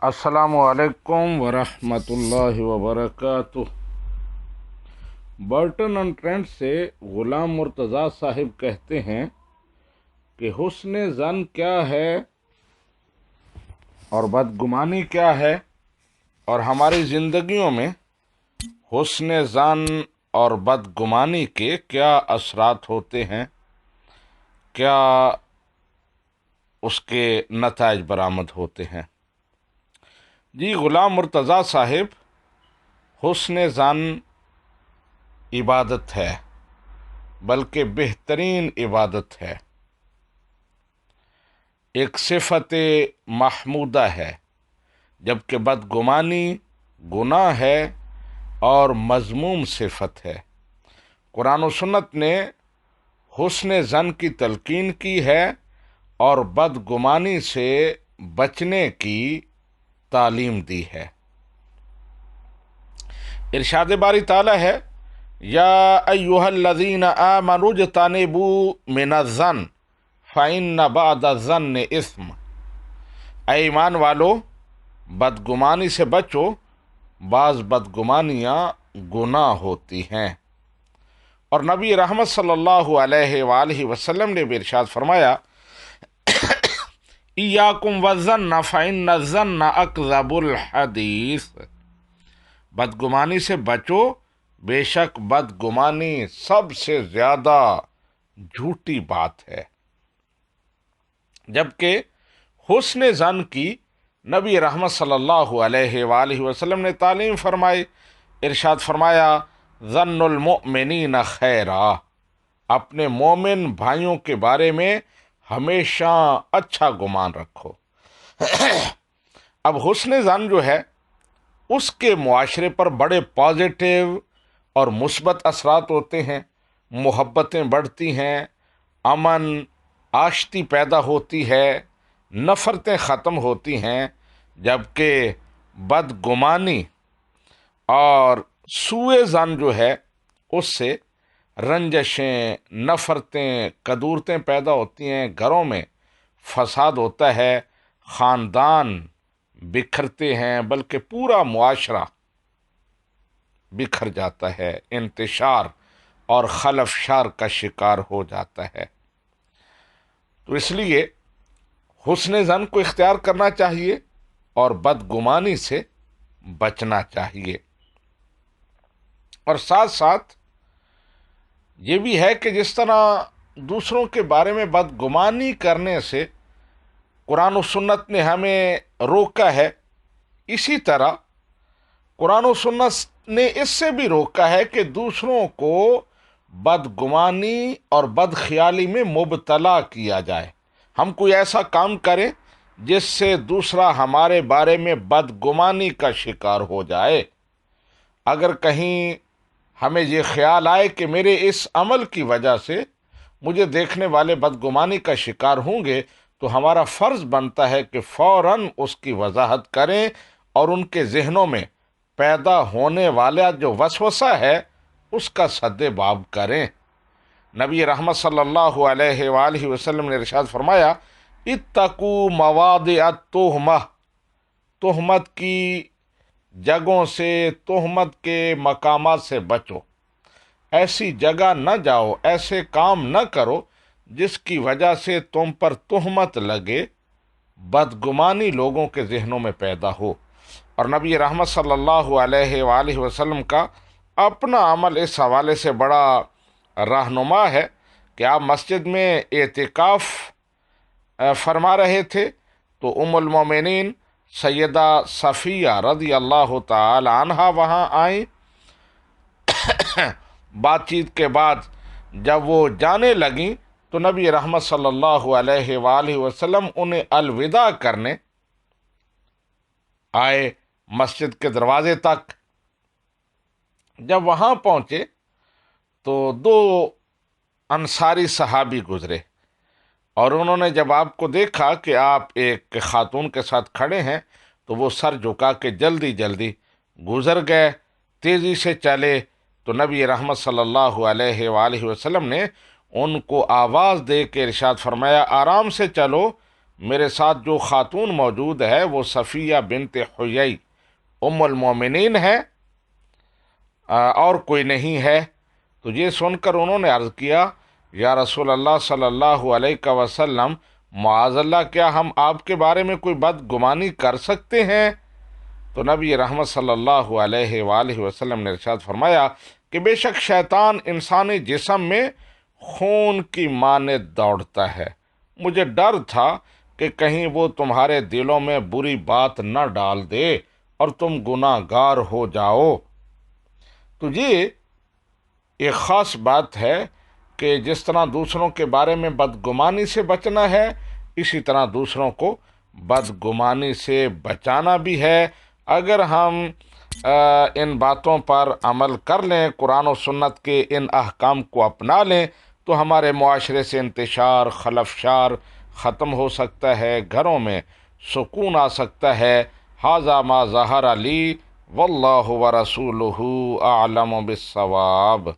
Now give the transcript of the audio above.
अस्सलामु अलैकुम वरहमतुल्लाहि वबरकातुह। बर्टन एंड ट्रेंट से गुलाम मुर्तज़ा साहिब कहते हैं कि हुस्न ज़न क्या है और बदगुमानी क्या है, और हमारी ज़िंदगियों में हुस्न ज़न और बदगुमानी के क्या असरात होते हैं, क्या उसके नताइज बरामद होते हैं। जी, गुलाम मुर्तज़ा साहिब, हुस्न ज़न इबादत है, बल्कि बेहतरीन इबादत है, एक सिफत महमूदा है, जबकि बदगुमानी गुनाह है और मज़मूम सिफत है। कुरान और सुन्नत ने हुस्न ज़न की तलकीन की है और बदगुमानी से बचने की तालीम दी है। इरशाद बारी ताला है, या अय्युहल्लज़ीना आमनू इज्तनिबू मिनज़्ज़न फ़इन्न बअदज़्ज़न्नि इस्म। ऐ ईमान वालो, बदगुमानी से बचो, बाज़ बदगुमानियाँ गुनाह होती हैं। और नबी रहमत सल्लल्लाहु अलैहि वसल्लम ने भी इरशाद फरमाया, इय्याकुम वज़्ज़न्न फ़इन्न ज़न्न अकज़बुल हदीस। बदगुमानी से बचो, बेशक बदगुमानी सबसे ज्यादा झूठी बात है। जबकि हुस्न ज़न की नबी रहमत सल्लल्लाहु अलैहि वसल्लम ने तालीम फरमाई। इरशाद फरमाया, ज़न्नुल मुमिनीन खैरा। अपने मोमिन भाइयों के बारे में हमेशा अच्छा गुमान रखो। अब हुस्न ज़न जो है, उसके मुआशरे पर बड़े पॉजिटिव और मुस्बत असरात होते हैं। मोहब्बतें बढ़ती हैं, अमन आश्ती पैदा होती है, नफ़रतें ख़त्म होती हैं। जबकि बदगुमानी और सूए ज़न जो है, उससे रंजशें, नफ़रतें, कदूरतें पैदा होती हैं, घरों में फसाद होता है, ख़ानदान बिखरते हैं, बल्कि पूरा मुआशरा बिखर जाता है, इंतशार और खलफशार का शिकार हो जाता है। तो इसलिए हुस्न ज़न को इख्तियार करना चाहिए और बदगुमानी से बचना चाहिए। और साथ साथ ये भी है कि जिस तरह दूसरों के बारे में बदगुमानी करने से कुरान और सुन्नत ने हमें रोका है, इसी तरह कुरान और सुन्नत ने इससे भी रोका है कि दूसरों को बदगुमानी और बदख्याली में मुबतला किया जाए। हम कोई ऐसा काम करें जिससे दूसरा हमारे बारे में बदगुमानी का शिकार हो जाए। अगर कहीं हमें ये ख्याल आए कि मेरे इस अमल की वजह से मुझे देखने वाले बदगुमानी का शिकार होंगे, तो हमारा फ़र्ज़ बनता है कि फ़ौरन उसकी वजाहत करें और उनके ज़हनों में पैदा होने वाला जो वसवसा है उसका सद्देबाब करें। नबी रहमत सल्लल्लाहु अलैहि वसल्लम ने इरशाद फरमाया, इत्तकू मवादिअत तुहमह। तुहमत की जगहों से, तुहमत के मकामात से बचो। ऐसी जगह न जाओ, ऐसे काम न करो जिसकी वजह से तुम पर तुहमत लगे, बदगुमानी लोगों के जहनों में पैदा हो। और नबी रहमत सल्लल्लाहु अलैहि वसल्लम का अपना अमल इस हवाले से बड़ा रहनुमा है कि आप मस्जिद में एतिकाफ फरमा रहे थे, तो उम्मुल मोमिनीन सैयदा सफ़िया रज़ी अल्लाह तआला अन्हा वहाँ आई। बातचीत के बाद जब वो जाने लगी, तो नबी रहमत सल्लल्लाहु अलैहि वसल्लम उन्हें अलविदा करने आए मस्जिद के दरवाजे तक। जब वहाँ पहुँचे तो दो अंसारी सहाबी गुजरे, और उन्होंने जब आपको देखा कि आप एक खातून के साथ खड़े हैं, तो वो सर झुका के जल्दी जल्दी गुजर गए, तेज़ी से चले। तो नबी रहमत सल्लल्लाहु अलैहि वसल्लम ने उनको आवाज़ दे के इरशाद फरमाया, आराम से चलो, میرے ساتھ جو خاتون موجود ہے وہ صفیہ بنت حیی ام المومنین ہے، اور کوئی نہیں ہے۔ تو یہ سن کر انہوں نے عرض کیا، یا رسول اللہ صلی اللہ علیہ وسلم، معاذ اللہ، کیا ہم آپ کے بارے میں کوئی بدگمانی کر سکتے ہیں؟ تو نبی رحمت صلی اللہ علیہ وآلہ وسلم نے ارشاد فرمایا کہ بے شک شیطان انسانی جسم میں خون کی مانند دوڑتا ہے، مجھے ڈر تھا کہ کہیں وہ تمہارے دلوں میں بری بات نہ ڈال دے اور تم گناہ گار ہو جاؤ۔ تو یہ ایک خاص بات ہے کہ جس طرح دوسروں کے بارے میں بدگمانی سے بچنا ہے، اسی طرح دوسروں کو بدگمانی سے بچانا بھی ہے۔ اگر ہم ان باتوں پر عمل کر لیں، قرآن و سنت کے ان احکام کو اپنا لیں، تو ہمارے معاشرے سے انتشار، خلفشار ختم ہو سکتا ہے، گھروں میں سکون آ سکتا ہے۔ ھذا ما ظہر لی واللہ ورسولہ اعلم بالصواب۔